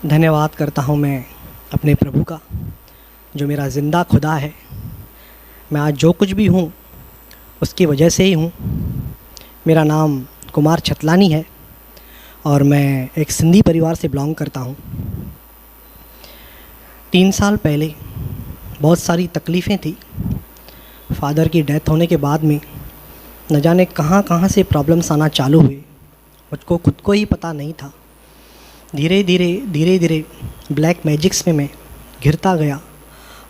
धन्यवाद करता हूँ मैं अपने प्रभु का, जो मेरा ज़िंदा खुदा है। मैं आज जो कुछ भी हूँ उसकी वजह से ही हूँ। मेरा नाम कुमार छतलानी है और मैं एक सिंधी परिवार से बिलोंग करता हूँ। 3 साल पहले बहुत सारी तकलीफ़ें थी। फादर की डेथ होने के बाद में न जाने कहाँ कहाँ से प्रॉब्लम्स आना चालू हुए, मुझको खुद को ही पता नहीं था। धीरे धीरे ब्लैक मैजिक्स में मैं घिरता गया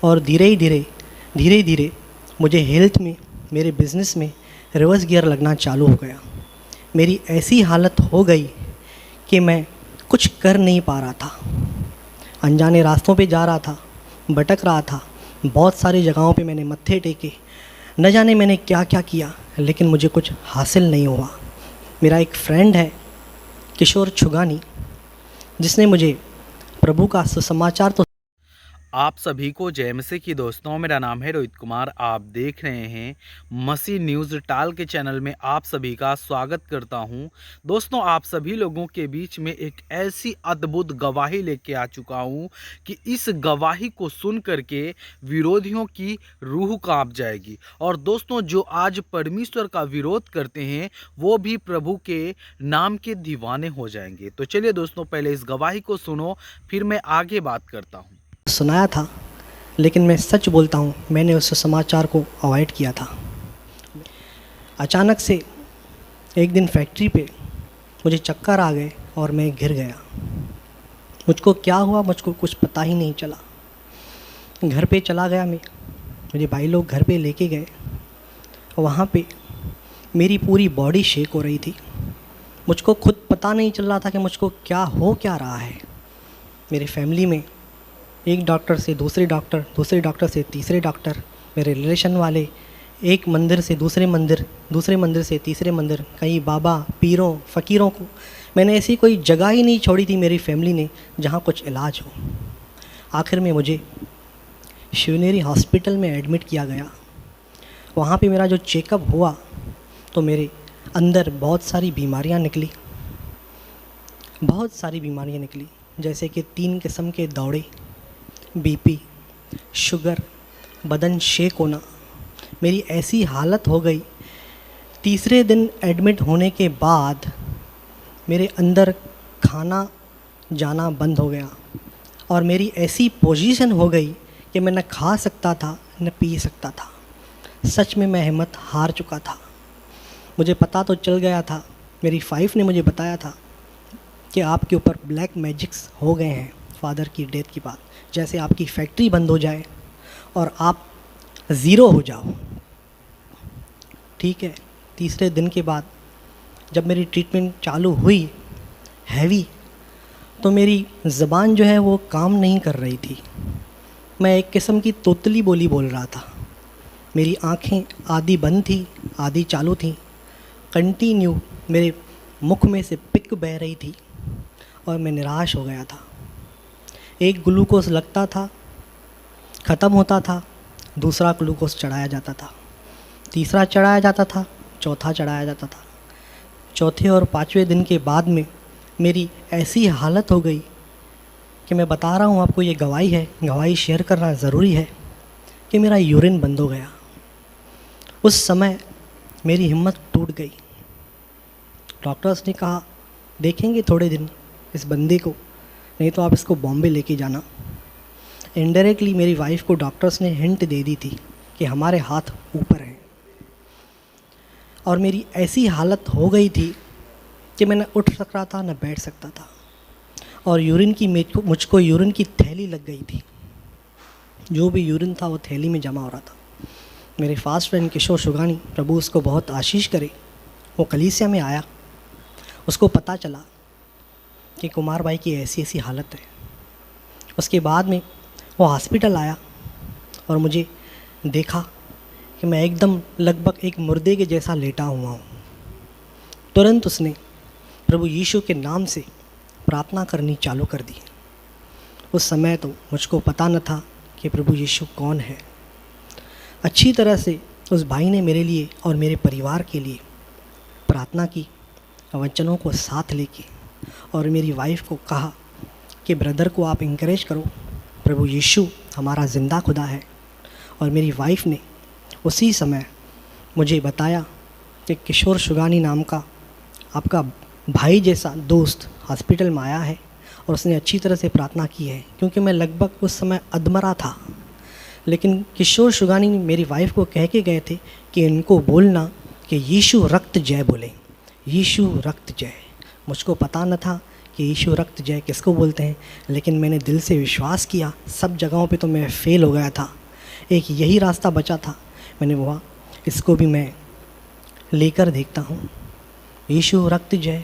और धीरे धीरे मुझे हेल्थ में, मेरे बिज़नेस में रिवर्स गियर लगना चालू हो गया। मेरी ऐसी हालत हो गई कि मैं कुछ कर नहीं पा रहा था। अनजाने रास्तों पे जा रहा था, भटक रहा था। बहुत सारी जगहों पे मैंने मत्थे टेके, न जाने मैंने क्या क्या किया, लेकिन मुझे कुछ हासिल नहीं हुआ। मेरा एक फ्रेंड है किशोर छुगानी, जिसने मुझे प्रभु का सुसमाचार तो आप सभी को जय मसीह की दोस्तों। मेरा नाम है रोहित कुमार। आप देख रहे हैं मसीह न्यूज़ टाल के चैनल में आप सभी का स्वागत करता हूं। दोस्तों, आप सभी लोगों के बीच में एक ऐसी अद्भुत गवाही लेके आ चुका हूं कि इस गवाही को सुन करके विरोधियों की रूह कांप जाएगी। और दोस्तों, जो आज परमेश्वर का विरोध करते हैं वो भी प्रभु के नाम के दीवाने हो जाएंगे। तो चलिए दोस्तों, पहले इस गवाही को सुनो, फिर मैं आगे बात करता हूँ। सुनाया था, लेकिन मैं सच बोलता हूँ, मैंने उस समाचार को अवॉइड किया था। अचानक से एक दिन फैक्ट्री पे मुझे चक्कर आ गए और मैं गिर गया। मुझको क्या हुआ, मुझको कुछ पता ही नहीं चला। घर पे चला गया मैं, मुझे भाई लोग घर पे लेके गए। वहाँ पे मेरी पूरी बॉडी शेक हो रही थी। मुझको खुद पता नहीं चल रहा था कि मुझको क्या रहा है। मेरी फैमिली में एक डॉक्टर से दूसरे डॉक्टर से तीसरे डॉक्टर, मेरे रिलेशन वाले, एक मंदिर से दूसरे मंदिर से तीसरे मंदिर, कई बाबा, पीरों, फ़कीरों को, मैंने ऐसी कोई जगह ही नहीं छोड़ी थी मेरी फैमिली ने जहाँ कुछ इलाज हो। आखिर में मुझे शिवनेरी हॉस्पिटल में एडमिट किया गया। वहाँ पे मेरा जो चेकअप हुआ तो मेरे अंदर बहुत सारी बीमारियाँ निकली, जैसे कि 3 किस्म के दौरे, बीपी, शुगर, बदन शेक होना। मेरी ऐसी हालत हो गई, तीसरे दिन एडमिट होने के बाद मेरे अंदर खाना जाना बंद हो गया और मेरी ऐसी पोजीशन हो गई कि मैं न खा सकता था न पी सकता था। सच में मैं हिम्मत हार चुका था। मुझे पता तो चल गया था, मेरी वाइफ ने मुझे बताया था कि आपके ऊपर ब्लैक मैजिक्स हो गए हैं फादर की डेथ के बाद। जैसे आपकी फैक्ट्री बंद हो जाए और आप ज़ीरो हो जाओ। ठीक है, तीसरे दिन के बाद जब मेरी ट्रीटमेंट चालू हुई हैवी, तो मेरी ज़बान जो है वो काम नहीं कर रही थी। मैं एक किस्म की तोतली बोली बोल रहा था। मेरी आँखें आधी बंद थी, आधी चालू थी। कंटिन्यू मेरे मुख में से पिक बह रही थी और मैं निराश हो गया था। एक ग्लूकोज लगता था, ख़त्म होता था, दूसरा ग्लूकोज चढ़ाया जाता था, तीसरा चढ़ाया जाता था, चौथा चढ़ाया जाता था। चौथे और 5वें दिन के बाद में मेरी ऐसी हालत हो गई कि मैं बता रहा हूँ आपको, ये गवाही है, गवाही शेयर करना ज़रूरी है, कि मेरा यूरिन बंद हो गया। उस समय मेरी हिम्मत टूट गई। डॉक्टर्स ने कहा देखेंगे थोड़े दिन इस बंदे को, नहीं तो आप इसको बॉम्बे लेके जाना। इनडायरेक्टली मेरी वाइफ को डॉक्टर्स ने हिंट दे दी थी कि हमारे हाथ ऊपर हैं। और मेरी ऐसी हालत हो गई थी कि मैं न उठ सकता था न बैठ सकता था। और मुझको यूरिन की थैली लग गई थी। जो भी यूरिन था वो थैली में जमा हो रहा था। मेरे फास्ट फ्रेंड किशोर छुगानी, प्रभु उसको बहुत आशीष करे, वो कलीसिया में आया। उसको पता चला कि कुमार भाई की ऐसी ऐसी हालत है। उसके बाद में वो हॉस्पिटल आया और मुझे देखा कि मैं एकदम लगभग एक मुर्दे के जैसा लेटा हुआ हूँ। तुरंत उसने प्रभु यीशु के नाम से प्रार्थना करनी चालू कर दी। उस समय तो मुझको पता न था कि प्रभु यीशु कौन है। अच्छी तरह से उस भाई ने मेरे लिए और मेरे परिवार के लिए प्रार्थना की, वचनों को साथ लेके, और मेरी वाइफ को कहा कि ब्रदर को आप इंकरेज करो, प्रभु यीशु हमारा ज़िंदा खुदा है। और मेरी वाइफ ने उसी समय मुझे बताया कि किशोर शुगानी नाम का आपका भाई जैसा दोस्त हॉस्पिटल में आया है और उसने अच्छी तरह से प्रार्थना की है, क्योंकि मैं लगभग उस समय अधमरा था। लेकिन किशोर शुगानी मेरी वाइफ को कह के गए थे कि इनको बोलना कि यीशु रक्त जय बोले, यीशु रक्त जय। मुझको पता न था कि यीशु रक्त जय किसको बोलते हैं, लेकिन मैंने दिल से विश्वास किया। सब जगहों पे तो मैं फ़ेल हो गया था, एक यही रास्ता बचा था। मैंने बोला इसको भी मैं लेकर देखता हूँ। यीशु रक्त जय,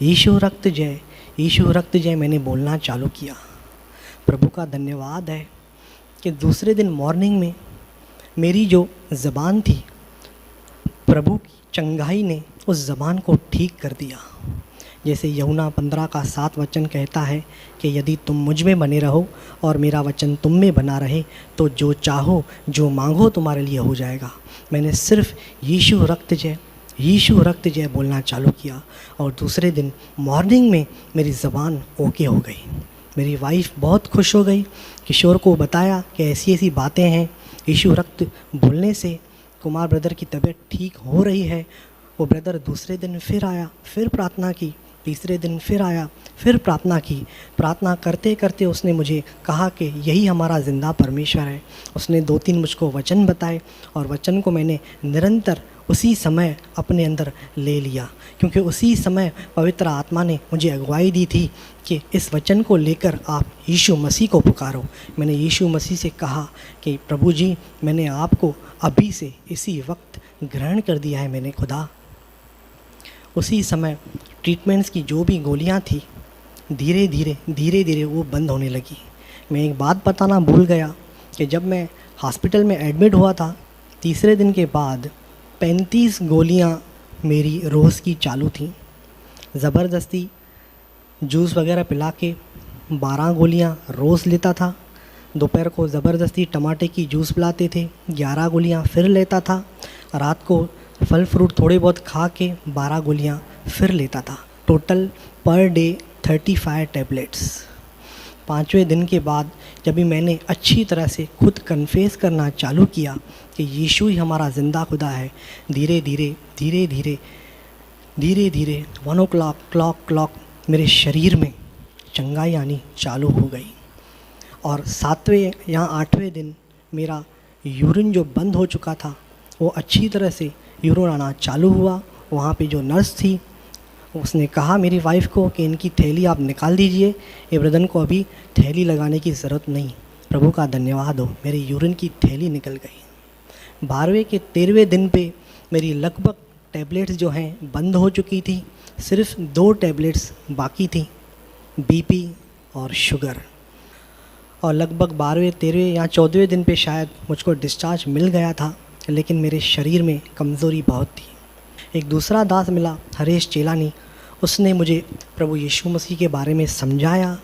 यीशु रक्त जय, यीशु रक्त जय मैंने बोलना चालू किया। प्रभु का धन्यवाद है कि दूसरे दिन मॉर्निंग में मेरी जो ज़बान थी, प्रभु की चंगाई ने उस ज़बान को ठीक कर दिया। जैसे यूहन्ना 15 का 7 वचन कहता है कि यदि तुम मुझ में बने रहो और मेरा वचन तुम में बना रहे तो जो चाहो जो मांगो तुम्हारे लिए हो जाएगा। मैंने सिर्फ यीशु रक्त जय, यीशु रक्त जय बोलना चालू किया और दूसरे दिन मॉर्निंग में मेरी ज़बान ओके हो गई। मेरी वाइफ बहुत खुश हो गई। किशोर को बताया कि ऐसी ऐसी बातें हैं, यीशु रक्त बोलने से कुमार ब्रदर की तबीयत ठीक हो रही है। वो ब्रदर दूसरे दिन फिर आया, फिर प्रार्थना की। तीसरे दिन फिर आया, फिर प्रार्थना की। प्रार्थना करते करते उसने मुझे कहा कि यही हमारा ज़िंदा परमेश्वर है। उसने 2-3 मुझको वचन बताए और वचन को मैंने निरंतर उसी समय अपने अंदर ले लिया, क्योंकि उसी समय पवित्र आत्मा ने मुझे अगुवाई दी थी कि इस वचन को लेकर आप यीशु मसीह को पुकारो। मैंने यीशु मसीह से कहा कि प्रभु जी, मैंने आपको अभी से इसी वक्त ग्रहण कर दिया है मैंने खुदा। उसी समय ट्रीटमेंट्स की जो भी गोलियां थी धीरे धीरे वो बंद होने लगी। मैं एक बात बताना भूल गया कि जब मैं हॉस्पिटल में एडमिट हुआ था, तीसरे दिन के बाद 35 गोलियां मेरी रोज़ की चालू थीं। ज़बरदस्ती जूस वगैरह पिला के 12 गोलियां रोज़ लेता था। दोपहर को ज़बरदस्ती टमाटे की जूस पिलाते थे, 11 गोलियां फिर लेता था। रात को फल फ्रूट थोड़े बहुत खा के 12 गोलियां फिर लेता था। Total per day 35 tablets. 5वें दिन के बाद जब भी मैंने अच्छी तरह से खुद कन्फेस करना चालू किया कि यीशु ही हमारा ज़िंदा खुदा है, धीरे धीरे 1 o'clock मेरे शरीर में चंगाई आनी चालू हो गई। और 7वें या 8वें दिन मेरा यूरिन जो बंद हो चुका था वो अच्छी तरह से यूरिन आना चालू हुआ। वहाँ पे जो नर्स थी उसने कहा मेरी वाइफ को कि इनकी थैली आप निकाल दीजिए, ये ब्रदर को अभी थैली लगाने की ज़रूरत नहीं। प्रभु का धन्यवाद हो, मेरी यूरिन की थैली निकल गई। 12वें के 13वें दिन पे मेरी लगभग टैबलेट्स जो हैं बंद हो चुकी थी। सिर्फ 2 टैबलेट्स बाकी थी, बीपी और शुगर। और लगभग 12वें 13वें या 14वें दिन पे शायद मुझको डिस्चार्ज मिल गया था, लेकिन मेरे शरीर में कमज़ोरी बहुत थी। एक दूसरा दास मिला, हरेश चेलानी, उसने मुझे प्रभु यीशु मसीह के बारे में समझाया।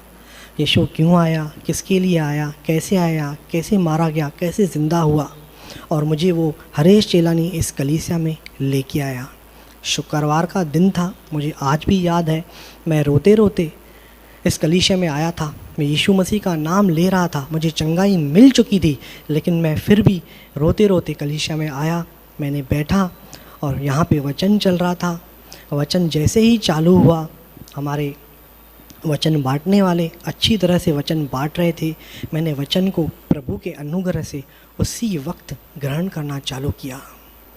यीशु क्यों आया, किसके लिए आया, कैसे मारा गया, कैसे ज़िंदा हुआ, और मुझे वो हरेश चेलानी इस कलीसिया में लेके आया। शुक्रवार का दिन था, मुझे आज भी याद है। मैं रोते रोते इस कलीसिया में आया था। मैं यीशु मसीह का नाम ले रहा था, मुझे चंगाई मिल चुकी थी, लेकिन मैं फिर भी रोते रोते कलीसिया में आया। मैंने बैठा और यहाँ पे वचन चल रहा था। वचन जैसे ही चालू हुआ, हमारे वचन बांटने वाले अच्छी तरह से वचन बांट रहे थे। मैंने वचन को प्रभु के अनुग्रह से उसी वक्त ग्रहण करना चालू किया।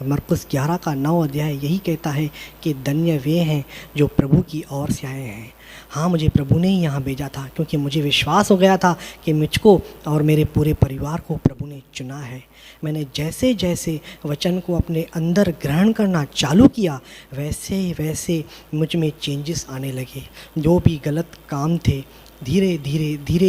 मरकुस 11 का 9 अध्याय यही कहता है कि धन्य वे हैं जो प्रभु की ओर से आए हैं। हाँ, मुझे प्रभु ने ही यहाँ भेजा था, क्योंकि मुझे विश्वास हो गया था कि मुझको और मेरे पूरे परिवार को प्रभु ने चुना है। मैंने जैसे जैसे वचन को अपने अंदर ग्रहण करना चालू किया, वैसे वैसे मुझ में चेंजेस आने लगे। जो भी गलत काम थे, धीरे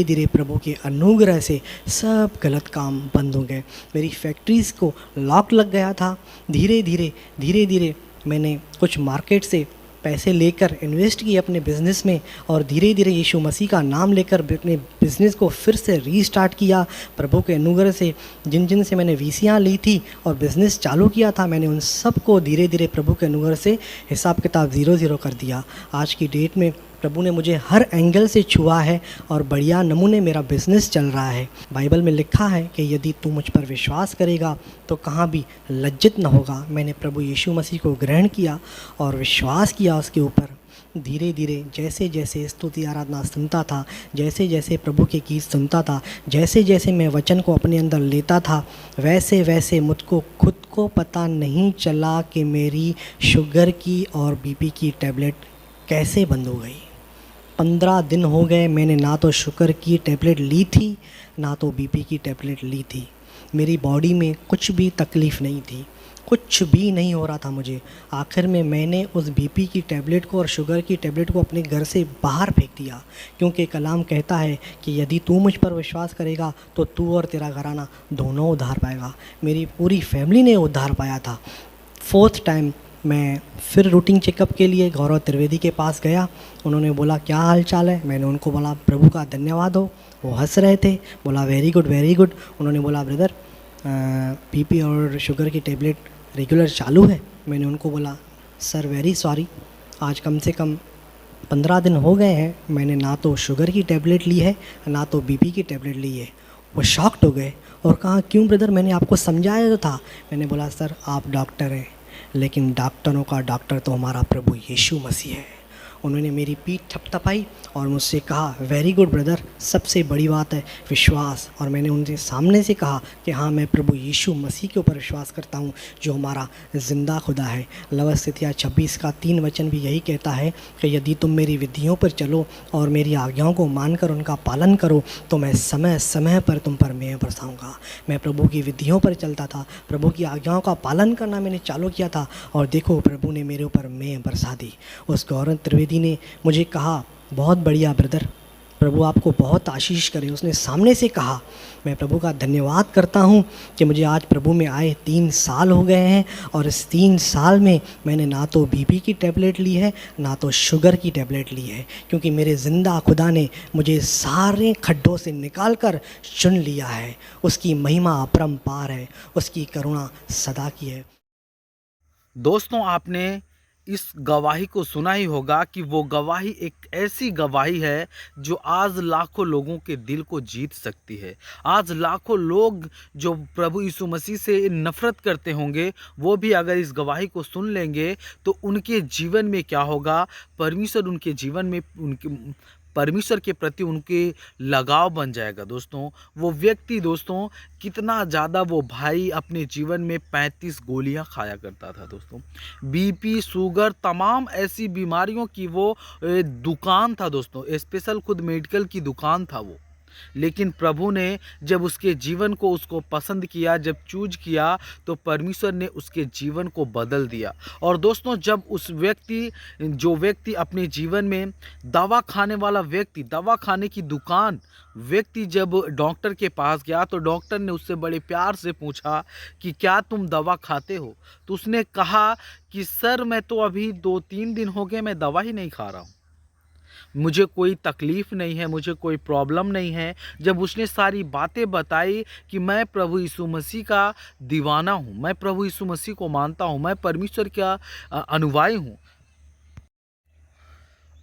धीरे प्रभु के अनुग्रह से सब गलत काम बंद हो गए। मेरी फैक्ट्रीज़ को लॉक लग गया था। धीरे धीरे मैंने कुछ मार्केट से पैसे लेकर इन्वेस्ट किए अपने बिज़नेस में, और धीरे धीरे यीशु मसीह का नाम लेकर अपने बिज़नेस को फिर से रीस्टार्ट किया। प्रभु के अनुग्रह से जिन से मैंने वीसियाँ ली थी और बिज़नेस चालू किया था, मैंने उन सब को धीरे धीरे प्रभु के अनुग्रह से हिसाब किताब 0 कर दिया। आज की डेट में प्रभु ने मुझे हर एंगल से छुआ है और बढ़िया नमूने मेरा बिजनेस चल रहा है। बाइबल में लिखा है कि यदि तू मुझ पर विश्वास करेगा तो कहाँ भी लज्जित न होगा। मैंने प्रभु यीशु मसीह को ग्रहण किया और विश्वास किया उसके ऊपर। धीरे धीरे जैसे जैसे स्तुति आराधना सुनता था, जैसे जैसे प्रभु के गीत सुनता था, जैसे जैसे मैं वचन को अपने अंदर लेता था, वैसे वैसे मुझको खुद को पता नहीं चला कि मेरी शुगर की और बीपी की टैबलेट कैसे बंद हो गई। 15 दिन हो गए मैंने ना तो शुगर की टैबलेट ली थी ना तो बीपी की टैबलेट ली थी। मेरी बॉडी में कुछ भी तकलीफ़ नहीं थी, कुछ भी नहीं हो रहा था मुझे। आखिर में मैंने उस बीपी की टैबलेट को और शुगर की टैबलेट को अपने घर से बाहर फेंक दिया, क्योंकि कलाम कहता है कि यदि तू मुझ पर विश्वास करेगा तो तू और तेरा घराना दोनों उद्धार पाएगा। मेरी पूरी फैमिली ने उद्धार पाया था। 4th टाइम मैं फिर रूटीन चेकअप के लिए गौरव त्रिवेदी के पास गया। उन्होंने बोला क्या हाल चाल है। मैंने उनको बोला प्रभु का धन्यवाद हो। वो हंस रहे थे, बोला वेरी गुड वेरी गुड। उन्होंने बोला ब्रदर बीपी और शुगर की टेबलेट रेगुलर चालू है। मैंने उनको बोला सर वेरी सॉरी, आज कम से कम 15 दिन हो गए हैं मैंने ना तो शुगर की टेबलेट ली है ना तो बीपी की टेबलेट ली है। वो शॉक्ड हो गए और कहा क्यों ब्रदर, मैंने आपको समझाया तो था। मैंने बोला सर आप डॉक्टर हैं, लेकिन डॉक्टरों का डॉक्टर तो हमारा प्रभु यीशु मसीह है। उन्होंने मेरी पीठ थपथपाई और मुझसे कहा वेरी गुड ब्रदर, सबसे बड़ी बात है विश्वास। और मैंने उनके सामने से कहा कि हाँ मैं प्रभु यीशु मसीह के ऊपर विश्वास करता हूँ जो हमारा ज़िंदा खुदा है। लवस्थितियाँ 26 का 3 वचन भी यही कहता है कि यदि तुम मेरी विधियों पर चलो और मेरी आज्ञाओं को मानकर उनका पालन करो तो मैं समय समय पर तुम पर मेह बरसाऊँगा। मैं प्रभु की विधियों पर चलता था, प्रभु की आज्ञाओं का पालन करना मैंने चालू किया था और देखो प्रभु ने मेरे ऊपर मेह बरसा दी। उस गौरव त्रिवेदी ने मुझे कहा बहुत बढ़िया ब्रदर, प्रभु आपको बहुत आशीष करे। उसने सामने से कहा। मैं प्रभु का धन्यवाद करता हूँ कि मुझे आज प्रभु में आए 3 साल हो गए हैं और इस 3 साल में मैंने ना तो बीपी की टैबलेट ली है ना तो शुगर की टैबलेट ली है, क्योंकि मेरे ज़िंदा खुदा ने मुझे सारे खड्डों से निकाल कर चुन लिया है। उसकी महिमा अपरंपार है, उसकी करुणा सदा की है। दोस्तों आपने इस गवाही को सुना ही होगा कि वो गवाही एक ऐसी गवाही है जो आज लाखों लोगों के दिल को जीत सकती है। आज लाखों लोग जो प्रभु यीशु मसीह से नफरत करते होंगे वो भी अगर इस गवाही को सुन लेंगे तो उनके जीवन में क्या होगा, परमेश्वर उनके जीवन में उनके परमेश्वर के प्रति उनके लगाव बन जाएगा। दोस्तों वो व्यक्ति दोस्तों कितना ज़्यादा वो भाई अपने जीवन में 35 गोलियां खाया करता था। दोस्तों बीपी शुगर तमाम ऐसी बीमारियों की वो दुकान था। दोस्तों स्पेशल खुद मेडिकल की दुकान था वो। लेकिन प्रभु ने जब उसके जीवन को उसको पसंद किया, जब चूज किया तो परमेश्वर ने उसके जीवन को बदल दिया। और दोस्तों जब उस जो व्यक्ति अपने जीवन में दवा खाने वाला व्यक्ति, दवा खाने की दुकान व्यक्ति जब डॉक्टर के पास गया तो डॉक्टर ने उससे बड़े प्यार से पूछा कि क्या तुम दवा खाते हो। तो उसने कहा कि सर मैं तो अभी 2-3 दिन हो गए मैं दवा ही नहीं खा रहा हूँ, मुझे कोई तकलीफ़ नहीं है, मुझे कोई प्रॉब्लम नहीं है। जब उसने सारी बातें बताई कि मैं प्रभु यीशु मसीह का दीवाना हूँ, मैं प्रभु यीशु मसीह को मानता हूँ, मैं परमेश्वर का अनुयायी हूँ।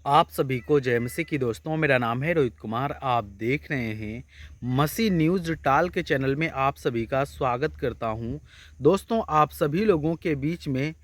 आप सभी को जय मसीह की। दोस्तों मेरा नाम है रोहित कुमार, आप देख रहे हैं मसीह न्यूज़ टाल के चैनल में आप सभी का स्वागत करता हूं। दोस्तों आप सभी लोगों के बीच में